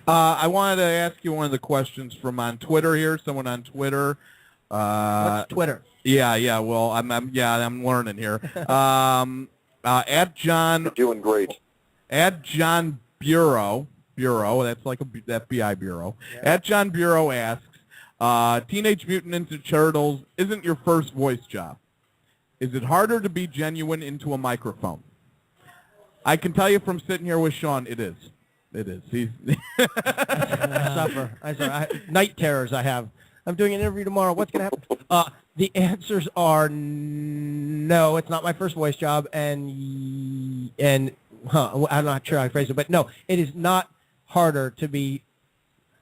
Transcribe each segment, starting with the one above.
I wanted to ask you one of the questions from on Twitter here. Someone on Twitter. What's Twitter? Yeah. Well, I'm learning here. At John. You're doing great. At John Bureau. That's like a FBI bureau. Yeah. At John Bureau asks, Teenage Mutant Ninja Turtles isn't your first voice job. Is it harder to be genuine into a microphone? I can tell you from sitting here with Sean, it is. It is. He's I suffer. Night terrors I have. I'm doing an interview tomorrow. What's going to happen? The answers are no. It's not my first voice job, and I'm not sure how I phrase it, but no, it is not harder to be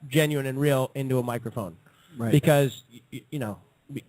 genuine and real into a microphone, Right. because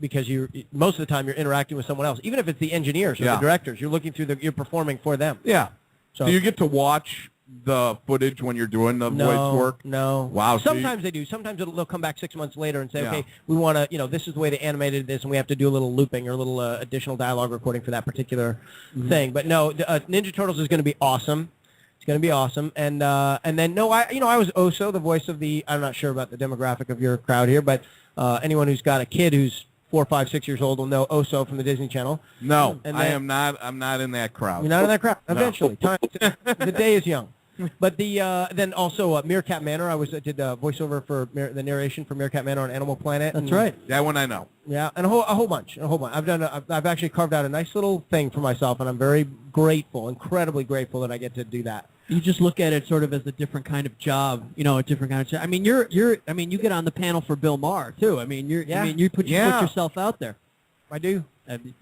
because you're most of the time you're interacting with someone else, even if it's the engineers or the directors. You're looking through you're performing for them. Yeah. So do you get to watch the footage when you're doing the voice work? No. Wow. Sometimes they do. Sometimes they'll come back 6 months later and say, Yeah. okay, we want to, this is the way they animated this, and we have to do a little looping or a little additional dialogue recording for that particular thing. But no, Ninja Turtles is going to be awesome. It's going to be awesome. And then no, I was Oso, the voice of the. I'm not sure about the demographic of your crowd here, but anyone who's got a kid who's 4, 5, 6 years old will know Oso from the Disney Channel. No, And I then- am not. I'm not in that crowd. You're not in that crowd. No. Eventually, the day is young. But then also Meerkat Manor. I did voiceover for the narration for Meerkat Manor on Animal Planet. That's right. That one I know. Yeah, and a whole bunch. I've actually carved out a nice little thing for myself, and I'm very grateful, incredibly grateful that I get to do that. You just look at it sort of as a different kind of job, a different kind of job. I mean, you get on the panel for Bill Maher too. I mean, you put yourself out there. I do. I do.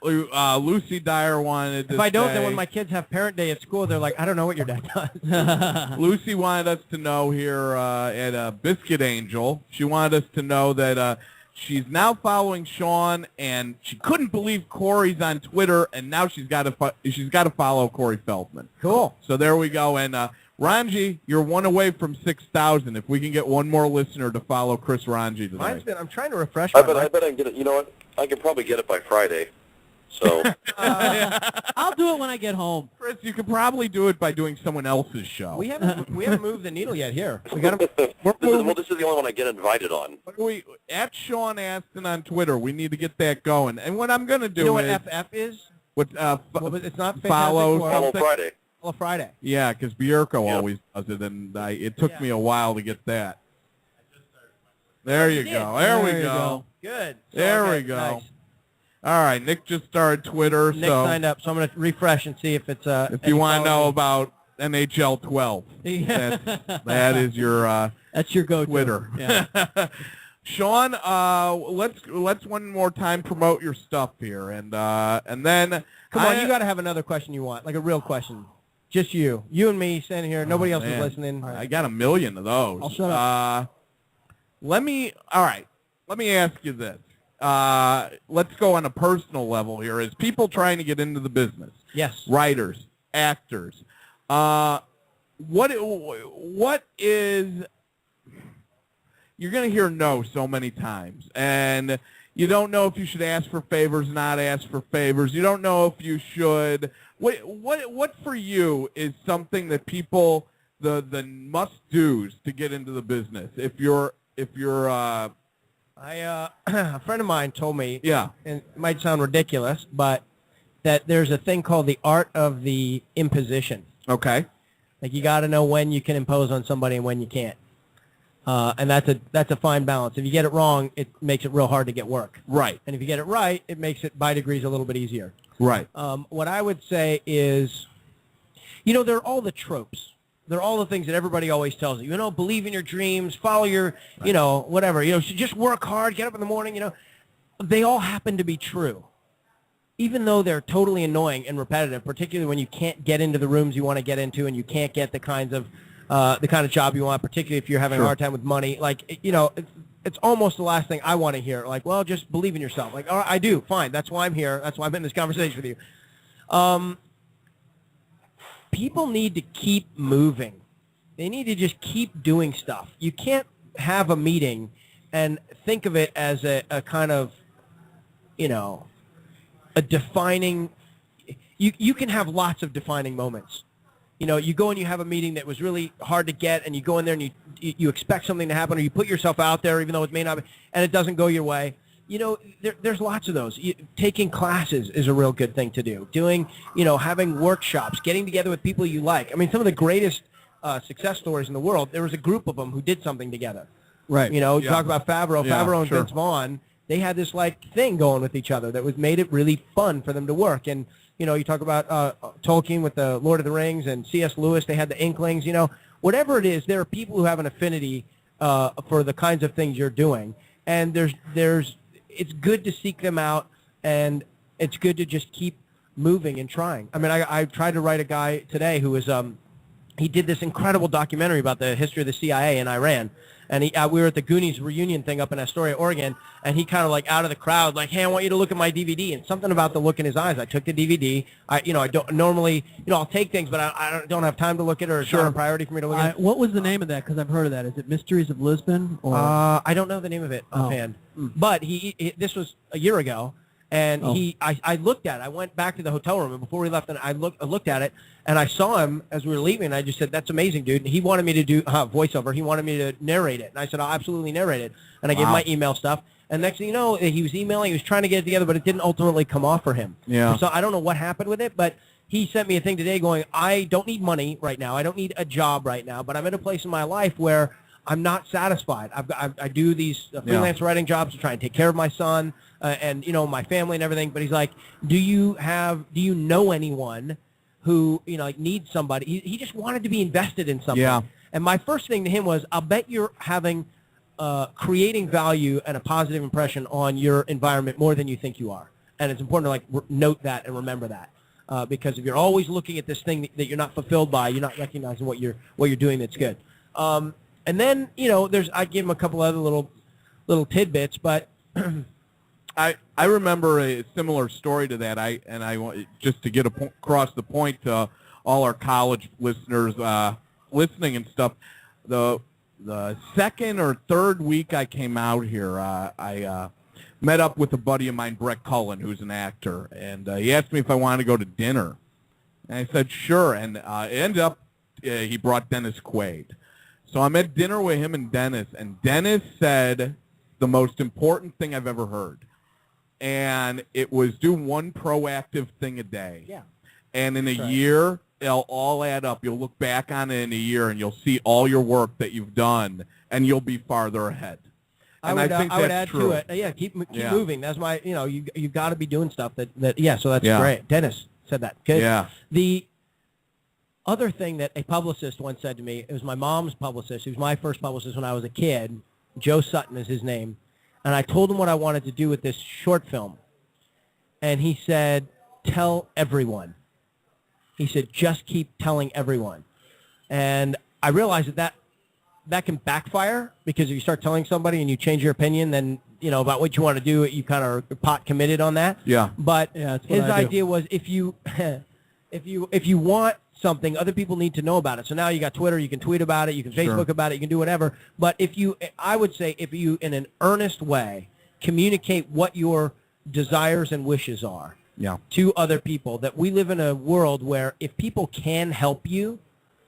Lucy Dyer wanted to If I don't, say, then when my kids have parent day at school, they're like, I don't know what your dad does. Lucy wanted us to know here at Biscuit Angel, she wanted us to know that she's now following Sean, and she couldn't believe Corey's on Twitter, and now she's got to follow Corey Feldman. Cool. So there we go. And Ranji, you're one away from 6,000. If we can get one more listener to follow Chris Ranji today. I'm trying to refresh I my mind. bet I can get it. You know what? I can probably get it by Friday. So I'll do it when I get home. Chris, you could probably do it by doing someone else's show. We haven't moved the needle yet here. We got this is the only one I get invited on. At Sean Astin on Twitter, we need to get that going. And what I'm going to do You know what is FF is? it's not Fantastic follow Four. Follow something. Friday. Follow Friday. Yeah, because Bierko Yep. always does it, and it took Yeah. me a while to get that. There you go. There we go. Good. There okay, we go. Nice. All right, Nick just started Twitter, Nick so signed up, so I'm going to refresh and see if it's if you want to know about NHL 12, Yeah. that is your That's your go-to. Twitter. Yeah. Sean, let's one more time promote your stuff here, and then Come on, you got to have another question you want, like a real question. Just you and me standing here. Nobody else is man. listening. I got 1 million of those. I'll shut up. Let me ask you this. Let's go on a personal level here. As people trying to get into the business, Yes. writers, actors, what is, you're going to hear no so many times, and you don't know if you should ask for favors, not ask for favors. You don't know if you should. What for you is something that people the must-dos to get into the business? If you're a friend of mine told me, yeah, and it might sound ridiculous, but that there's a thing called the art of the imposition. okay, Like you got to know when you can impose on somebody and when you can't. And that's a fine balance. If you get it wrong, it makes it real hard to get work. right, And if you get it right, it makes it by degrees a little bit easier. right, What I would say is, there are all the tropes. There are all the things that everybody always tells you. Believe in your dreams, follow your, whatever. Just work hard, get up in the morning. They all happen to be true, even though they're totally annoying and repetitive. Particularly when you can't get into the rooms you want to get into, and you can't get the kind of job you want. Particularly if you're having Sure. a hard time with money. Like, it's almost the last thing I want to hear. Like, well, just believe in yourself. Like, all right, I do. Fine. That's why I'm here. That's why I'm in this conversation with you. People need to keep moving. They need to just keep doing stuff. You can't have a meeting and think of it as a kind of, a defining. You can have lots of defining moments. You know, you go and you have a meeting that was really hard to get, and you go in there and you expect something to happen, or you put yourself out there even though it may not be, and it doesn't go your way. You know, there's lots of those. Taking classes is a real good thing to do. Doing, you know, having workshops, getting together with people you like. I mean, some of the greatest success stories in the world, there was a group of them who did something together. Right. You know, Yeah. talk about Favreau. Yeah, Favreau and sure. Vince Vaughn, they had this, like, thing going with each other that made it really fun for them to work. And, you know, you talk about Tolkien with the Lord of the Rings and C.S. Lewis, they had the Inklings. You know, whatever it is, there are people who have an affinity for the kinds of things you're doing. And it's good to seek them out, and it's good to just keep moving and trying. I mean, I tried to write a guy today who was he did this incredible documentary about the history of the CIA in Iran. And we were at the Goonies reunion thing up in Astoria, Oregon, and he kind of like out of the crowd, like, hey, I want you to look at my DVD. And something about the look in his eyes. I took the DVD. I don't normally, I'll take things, but I don't have time to look at it, or it's not a priority for me to look at it. What was the name of that? Because I've heard of that. Is it Mysteries of Lisbon? Or I don't know the name of it offhand. But this was a year ago, and I looked at it. I went back to the hotel room, and before we left, and I looked at it, and I saw him as we were leaving, and I just said, that's amazing, dude. And he wanted me to do voiceover. He wanted me to narrate it. And I said, I'll absolutely narrate it. And I gave him my email stuff. And next thing you know, he was emailing, he was trying to get it together, but it didn't ultimately come off for him. Yeah. So I don't know what happened with it, but he sent me a thing today going, I don't need money right now. I don't need a job right now, but I'm at a place in my life where I'm not satisfied. I do these freelance writing jobs to try and take care of my son and, my family and everything. But he's like, do you know anyone who, like needs somebody? He just wanted to be invested in something. Yeah. And my first thing to him was, I'll bet you're creating value and a positive impression on your environment more than you think you are. And it's important to note that and remember that. Because if you're always looking at this thing that you're not fulfilled by, you're not recognizing what you're doing that's good. And then, I give him a couple other little tidbits, but I remember a similar story to that. I want just to get across the point to all our college listeners listening and stuff. The second or third week I came out here, I met up with a buddy of mine, Brett Cullen, who's an actor, and he asked me if I wanted to go to dinner. And I said, sure, and it ended up he brought Dennis Quaid. So I'm at dinner with him and Dennis said the most important thing I've ever heard, and it was do one proactive thing a day. Yeah. And in a year, it'll all add up. You'll look back on it in a year, and you'll see all your work that you've done, and you'll be farther ahead. And I think I would that's add true. to it. Yeah, keep moving. That's my, you've got to be doing stuff that so that's great. Dennis said that. Good. Yeah. The other thing that a publicist once said to me, it was my mom's publicist, who was my first publicist when I was a kid. Joe Sutton is his name. And I told him what I wanted to do with this short film. And he said, tell everyone. He said, just keep telling everyone. And I realized that can backfire, because if you start telling somebody and you change your opinion, then, about what you want to do, you kind of are pot committed on that. Yeah. But that's what his I do. idea was if you want something, other people need to know about it. So now you got Twitter, you can tweet about it, you can Facebook about it, you can do whatever. But I would say if you, in an earnest way, communicate what your desires and wishes are to other people, that we live in a world where if people can help you,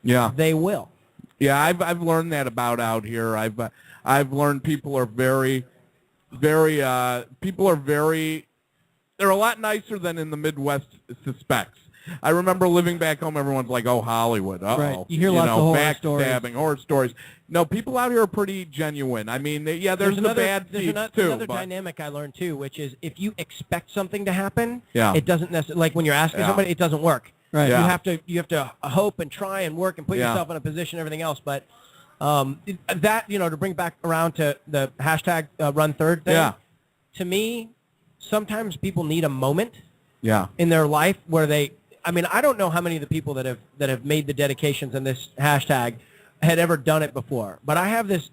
they will. Yeah, I've learned that about out here. I've learned people are very, very they're a lot nicer than in the Midwest suspects. I remember living back home, everyone's like, oh, Hollywood, uh-oh. Right. You hear lots of horror stories. Backstabbing, horror stories. No, people out here are pretty genuine. I mean, there's the bad seeds, too. Another dynamic I learned, too, which is if you expect something to happen, Yeah. it doesn't necessarily, like when you're asking somebody, it doesn't work. Right. Yeah. You have to hope and try and work and put yourself in a position and everything else. But that, to bring back around to the hashtag Run Third thing, to me, sometimes people need a moment in their life where I don't know how many of the people that have made the dedications in this hashtag had ever done it before, but I have this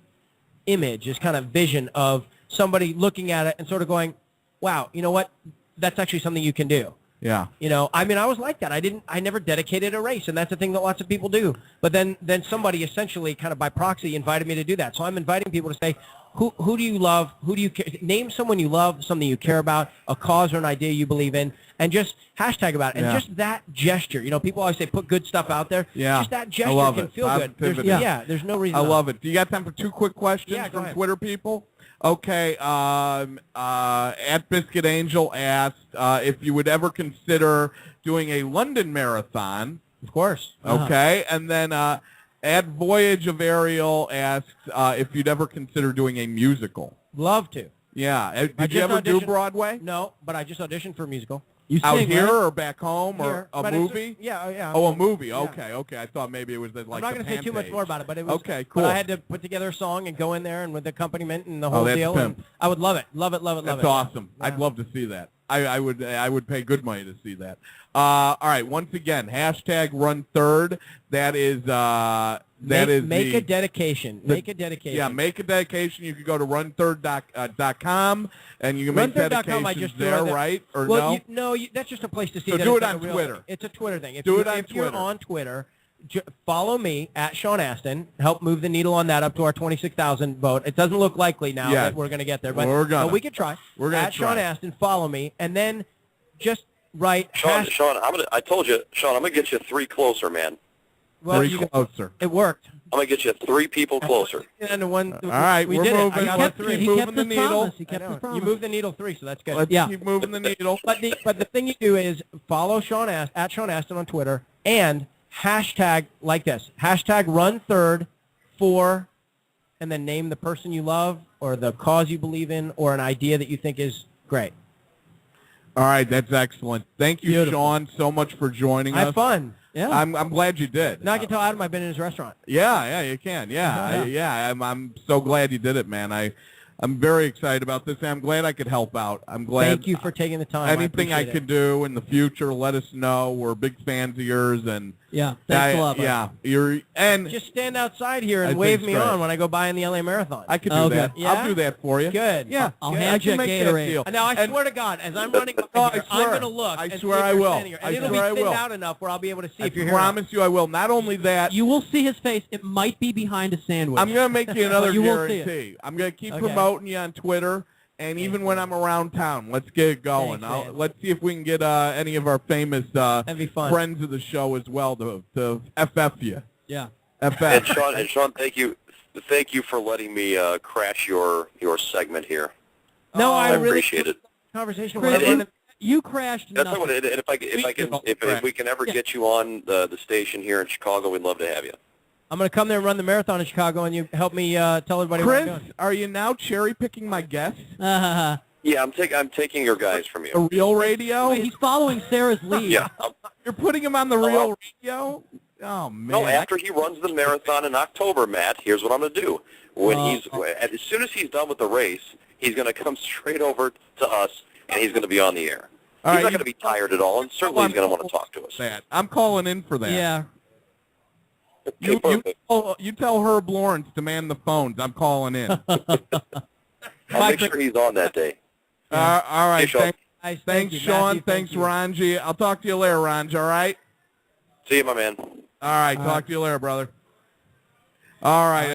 image, this kind of vision of somebody looking at it and sort of going, wow, you know what? That's actually something you can do. Yeah. I was like that. I never dedicated a race, and that's a thing that lots of people do. But then somebody essentially kind of by proxy invited me to do that. So I'm inviting people to say, who do you love? Who do you name someone you love, something you care about, a cause or an idea you believe in, and just hashtag about it. And just that gesture. You know, people always say put good stuff out there. Yeah. Just that gesture can feel good. There's no reason. I love it. Do you got time for 2 quick questions from Twitter people? Okay. At Biscuit Angel asked if you would ever consider doing a London marathon. Of course. Okay. And then at Voyage of Ariel asked if you'd ever consider doing a musical. Love to. Yeah. Did you ever do Broadway? No, but I just auditioned for a musical. You Out sing, here right? or back home Here, or a but movie? Yeah. Oh, a movie. Yeah. Okay. I thought maybe it was like I'm not going to say too much more about it, but it was okay. Cool. But I had to put together a song and go in there and with the accompaniment and the whole that's deal. pimp. And I would love it. That's awesome. Yeah. I'd love to see that. I would pay good money to see that. All right. Once again, hashtag Run Third. That is make a dedication. Make a dedication. Yeah, make a dedication. You can go to runthird.com and you can make dedications there, right? Or no? That's just a place to see. So that do it's it like on a real Twitter. thing. It's a Twitter thing. If You're on Twitter, follow me at Sean Astin. Help move the needle on that up to our 26,000 vote. It doesn't look likely now that we're going to get there, but we could try. We're going to try. Sean Astin, follow me, and then just write. Sean, I told you, Sean, I'm gonna get you 3 closer, man. Well, 3 closer. It worked. I'm gonna get you 3 people closer. And the one. All right, we we're did moving. it. I got 3. Keep moving the needle. He kept his promise. You moved the needle 3, so that's good. Let's keep moving the needle. But the thing you do is follow at Sean Astin on Twitter and hashtag like this. Hashtag Run Third for, and then name the person you love or the cause you believe in or an idea that you think is great. All right, that's excellent. Thank you, Sean, so much for joining us. Have fun. Yeah. I'm glad you did. Now I can tell Adam I've been in his restaurant. Yeah, you can. Yeah. I'm so glad you did it, man. I'm very excited about this, and I'm glad I could help out. I'm glad. Thank you for taking the time. Anything I could do in the future, let us know. We're big fans of yours, and thanks a lot. Buddy. Yeah, just stand outside here and wave me on when I go by in the LA Marathon. I could do that. Yeah? I'll do that for you. Good. Yeah, I'll hand you a Gatorade. Now I swear to God, as I'm running up here, I'm going to look. I swear I will. And it'll be thinned out enough where I'll be able to see if you're here. I promise you I will. Not only that, you will see his face. It might be behind a sandwich. I'm going to make you another you guarantee. Will see it. I'm going to keep promoting you on Twitter. And even when I'm around town, let's get it going. Thanks, let's see if we can get any of our famous friends of the show as well to FF you. Yeah. FF. And Sean, thank you for letting me crash your segment here. No, I really appreciate it. Conversation. You crashed. That's what. And if we can ever get you on the station here in Chicago, we'd love to have you. I'm going to come there and run the marathon in Chicago, and you help me tell everybody what I'm doing. Chris, are you now cherry-picking my guests? Yeah, I'm taking your guys from you. The Real Radio? Wait, he's following Sarah's lead. Yeah. You're putting him on the Real Radio? Oh, man. No, after he runs the marathon in October, Matt, here's what I'm going to do. As soon as he's done with the race, he's going to come straight over to us, and he's going to be on the air. He's not going to be tired at all, and certainly he's going to want to talk to us. I'm calling in for that. Yeah. You tell Herb Lawrence to man the phones. I'm calling in. I'll make sure he's on that day. All right. Sean. Thanks, Sean. Thanks, Ranji. I'll talk to you later, Ranji, all right? See you, my man. All right. Talk to you later, brother. All right.